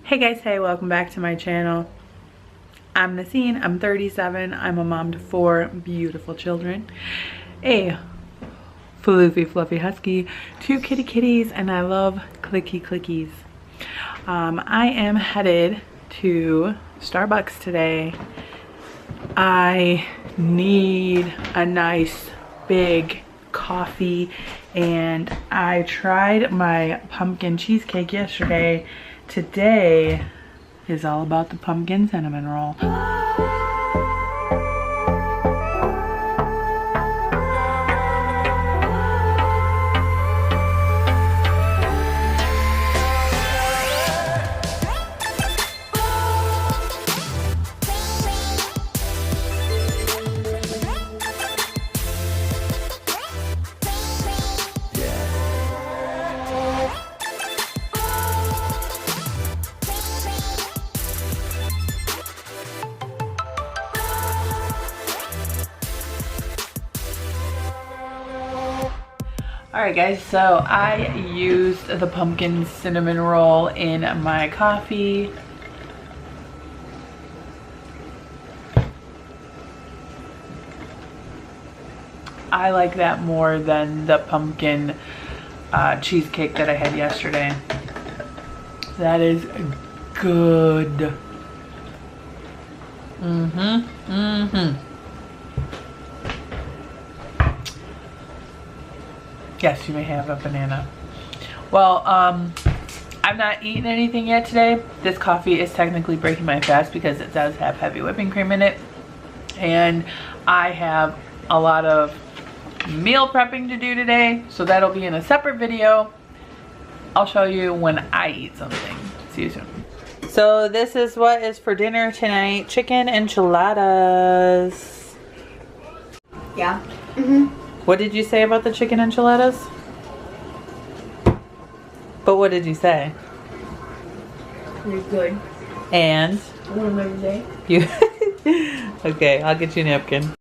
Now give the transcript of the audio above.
Hey guys, hey, welcome back to my channel. I'm Nacine, I'm 37, I'm a mom to 4 beautiful children, a floofy fluffy husky, 2 kitty kitties, and I love clicky clickies. I am headed to Starbucks today. I need a nice big coffee, and I tried my pumpkin cheesecake yesterday. Today is all about the pumpkin cinnamon roll. Alright guys, so I used the pumpkin cinnamon roll in my coffee. I like that more than the pumpkin cheesecake that I had yesterday. That is good. Yes, you may have a banana. Well, I've not eaten anything yet today. This coffee is technically breaking my fast because it does have heavy whipping cream in it. And I have a lot of meal prepping to do today, so that'll be in a separate video. I'll show you when I eat something. See you soon. So this is what is for dinner tonight. Chicken enchiladas. Yeah. What did you say about the chicken enchiladas? But what did you say? You're good. And? I want them every day. You? Okay, I'll get you a napkin.